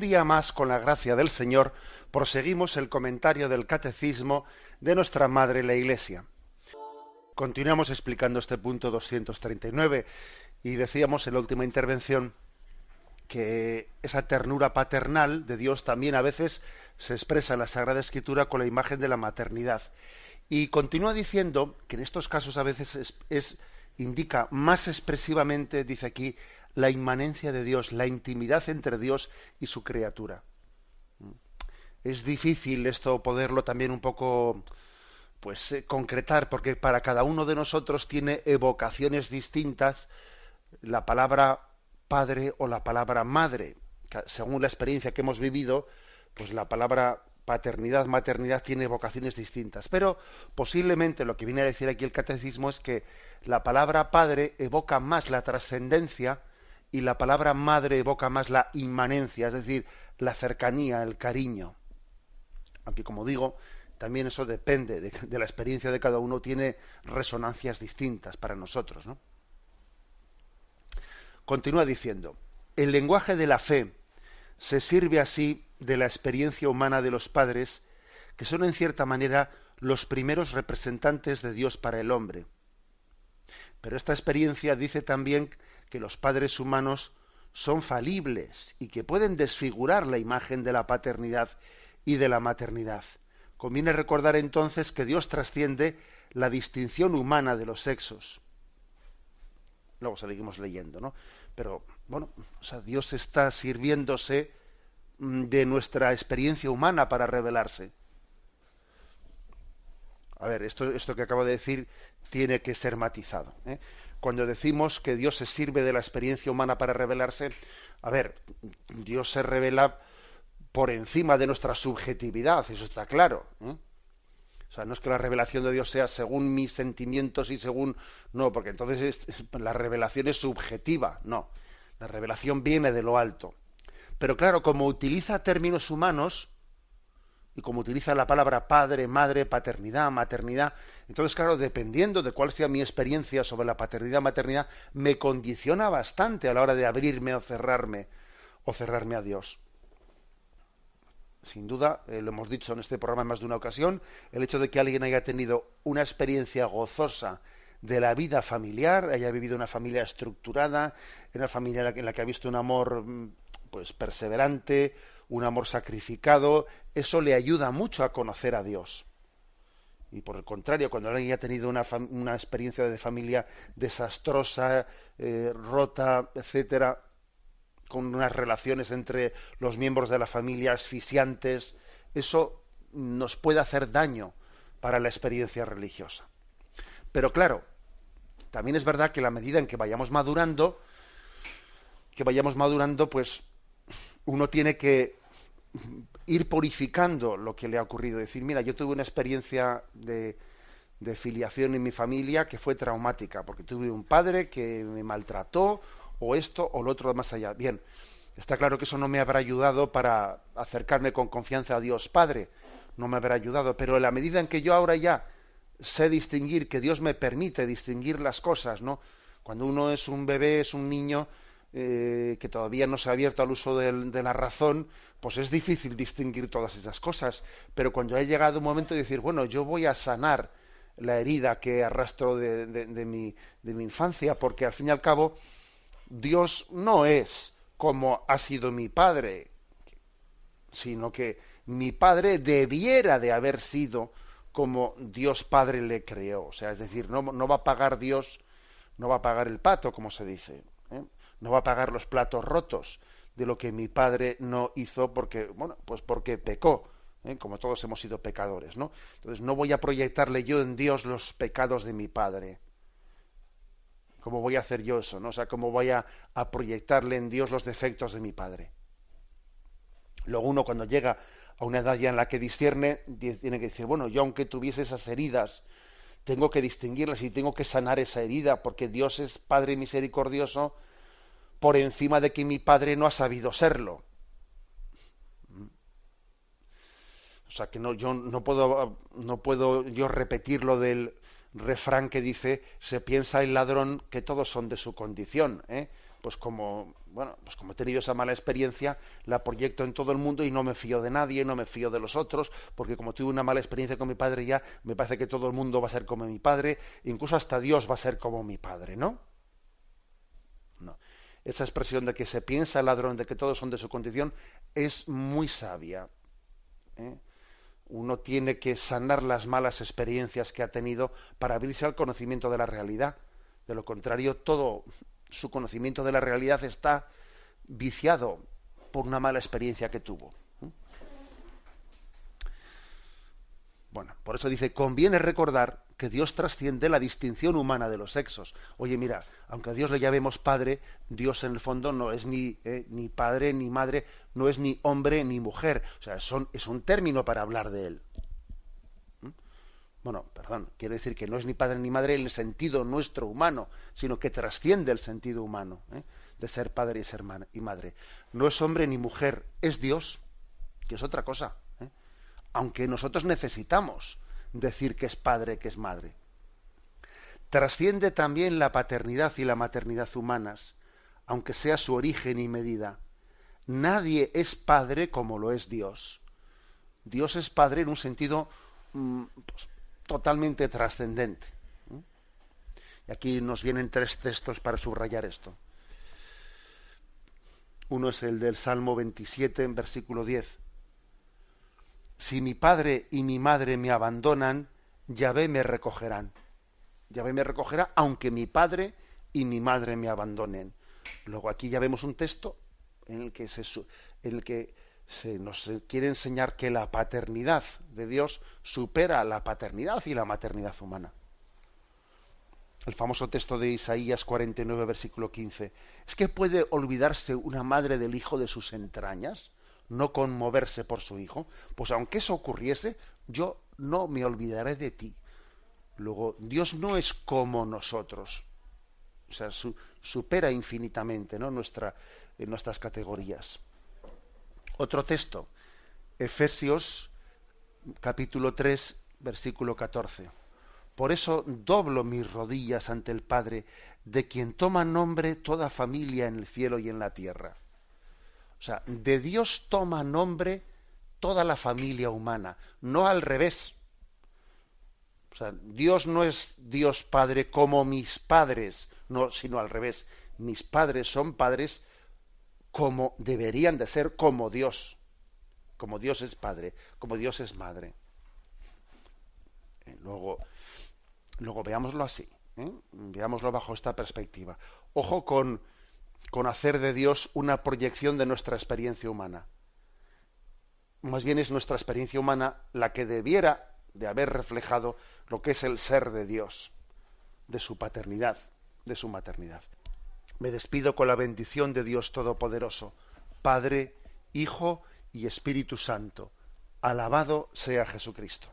día más, con la gracia del Señor, proseguimos el comentario del Catecismo de nuestra Madre la Iglesia. Continuamos explicando este punto 239 y decíamos en la última intervención que esa ternura paternal de Dios también a veces se expresa en la Sagrada Escritura con la imagen de la maternidad. Y continúa diciendo que en estos casos a veces indica más expresivamente, dice aquí, la inmanencia de Dios, la intimidad entre Dios y su criatura. Es difícil esto poderlo también un poco concretar, porque para cada uno de nosotros tiene evocaciones distintas la palabra padre o la palabra madre. Según la experiencia que hemos vivido, pues la palabra paternidad, maternidad tiene evocaciones distintas. Pero posiblemente lo que viene a decir aquí el catecismo es que la palabra padre evoca más la trascendencia y la palabra madre evoca más la inmanencia, es decir, la cercanía, el cariño. Aunque, como digo, también eso depende de la experiencia de cada uno, tiene resonancias distintas para nosotros, ¿no? Continúa diciendo, el lenguaje de la fe se sirve así de la experiencia humana de los padres, que son en cierta manera los primeros representantes de Dios para el hombre. Pero esta experiencia dice también que los padres humanos son falibles y que pueden desfigurar la imagen de la paternidad y de la maternidad. Conviene recordar entonces que Dios trasciende la distinción humana de los sexos. Luego seguimos leyendo, ¿no? Pero, bueno, Dios está sirviéndose de nuestra experiencia humana para revelarse. A ver, esto que acabo de decir tiene que ser matizado, ¿eh? Cuando decimos que Dios se sirve de la experiencia humana para revelarse, a ver, Dios se revela por encima de nuestra subjetividad, eso está claro, ¿eh? O sea, no es que la revelación de Dios sea según mis sentimientos y según... No, porque entonces la revelación es subjetiva, no. La revelación viene de lo alto. Pero claro, como utiliza términos humanos, y como utiliza la palabra padre, madre, paternidad, maternidad, entonces, claro, dependiendo de cuál sea mi experiencia sobre la paternidad, maternidad, me condiciona bastante a la hora de abrirme o cerrarme a Dios. Sin duda, lo hemos dicho en este programa en más de una ocasión, el hecho de que alguien haya tenido una experiencia gozosa de la vida familiar, haya vivido una familia estructurada, en una familia en la que ha visto un amor perseverante, un amor sacrificado, eso le ayuda mucho a conocer a Dios. Y por el contrario, cuando alguien ha tenido una experiencia de familia desastrosa, rota, etcétera, con unas relaciones entre los miembros de la familia asfixiantes, eso nos puede hacer daño para la experiencia religiosa. Pero claro, también es verdad que a la medida en que vayamos madurando, pues uno tiene que ir purificando lo que le ha ocurrido. Decir, mira, yo tuve una experiencia de filiación en mi familia que fue traumática, porque tuve un padre que me maltrató, o esto o lo otro más allá. Bien, está claro que eso no me habrá ayudado para acercarme con confianza a Dios Padre, no me habrá ayudado, pero en la medida en que yo ahora ya sé distinguir, que Dios me permite distinguir las cosas, ¿no? Cuando uno es un bebé, es un niño que todavía no se ha abierto al uso de la razón, pues es difícil distinguir todas esas cosas, pero cuando ha llegado un momento de decir, bueno, yo voy a sanar la herida que arrastro de mi infancia, porque al fin y al cabo Dios no es como ha sido mi padre, sino que mi padre debiera de haber sido como Dios Padre le creó. O sea, es decir, no va a pagar Dios, no va a pagar el pato, como se dice, ¿eh? No va a pagar los platos rotos de lo que mi padre no hizo porque, porque pecó, ¿eh? Como todos hemos sido pecadores, ¿no? Entonces no voy a proyectarle yo en Dios los pecados de mi padre. ¿Cómo voy a hacer yo eso, no? O sea, ¿cómo voy a proyectarle en Dios los defectos de mi padre? Luego uno, cuando llega a una edad ya en la que discierne, tiene que decir, bueno, yo aunque tuviese esas heridas, tengo que distinguirlas y tengo que sanar esa herida, porque Dios es Padre misericordioso por encima de que mi padre no ha sabido serlo. O sea, que yo no puedo yo repetir lo del refrán que dice, se piensa el ladrón que todos son de su condición, ¿eh? pues como he tenido esa mala experiencia, la proyecto en todo el mundo y no me fío de nadie, no me fío de los otros, porque como tuve una mala experiencia con mi padre ya, me parece que todo el mundo va a ser como mi padre, incluso hasta Dios va a ser como mi padre, ¿no? No. Esa expresión de que se piensa el ladrón, de que todos son de su condición, es muy sabia, ¿eh? Uno tiene que sanar las malas experiencias que ha tenido para abrirse al conocimiento de la realidad. De lo contrario, todo su conocimiento de la realidad está viciado por una mala experiencia que tuvo. Bueno, por eso dice, conviene recordar que Dios trasciende la distinción humana de los sexos. Oye, mira, aunque a Dios le llamemos Padre, Dios en el fondo no es ni padre ni madre, no es ni hombre ni mujer. O sea, es un término para hablar de Él. Bueno, perdón, quiero decir que no es ni padre ni madre en el sentido nuestro humano, sino que trasciende el sentido humano, de ser padre y ser y madre. No es hombre ni mujer, es Dios, que es otra cosa. Aunque nosotros necesitamos decir que es padre, que es madre. Trasciende también la paternidad y la maternidad humanas, aunque sea su origen y medida. Nadie es padre como lo es Dios. Dios es padre en un sentido totalmente trascendente. Y aquí nos vienen 3 textos para subrayar esto. Uno es el del Salmo 27, en versículo 10. Si mi padre y mi madre me abandonan, Yahvé me recogerán. Yahvé me recogerá aunque mi padre y mi madre me abandonen. Luego aquí ya vemos un texto en el que se nos quiere enseñar que la paternidad de Dios supera la paternidad y la maternidad humana. El famoso texto de Isaías 49, versículo 15. ¿Es que puede olvidarse una madre del hijo de sus entrañas? ¿No conmoverse por su hijo? Pues aunque eso ocurriese, yo no me olvidaré de ti. Luego, Dios no es como nosotros. O sea, supera infinitamente, ¿no? nuestras categorías. Otro texto, Efesios capítulo 3, versículo 14. Por eso doblo mis rodillas ante el Padre, de quien toma nombre toda familia en el cielo y en la tierra. O sea, de Dios toma nombre toda la familia humana, no al revés. O sea, Dios no es Dios Padre como mis padres, no, sino al revés. Mis padres son padres como deberían de ser, como Dios es Padre, como Dios es Madre. Luego veámoslo así, veámoslo bajo esta perspectiva. Ojo con hacer de Dios una proyección de nuestra experiencia humana. Más bien es nuestra experiencia humana la que debiera de haber reflejado lo que es el ser de Dios, de su paternidad, de su maternidad. Me despido con la bendición de Dios Todopoderoso, Padre, Hijo y Espíritu Santo. Alabado sea Jesucristo.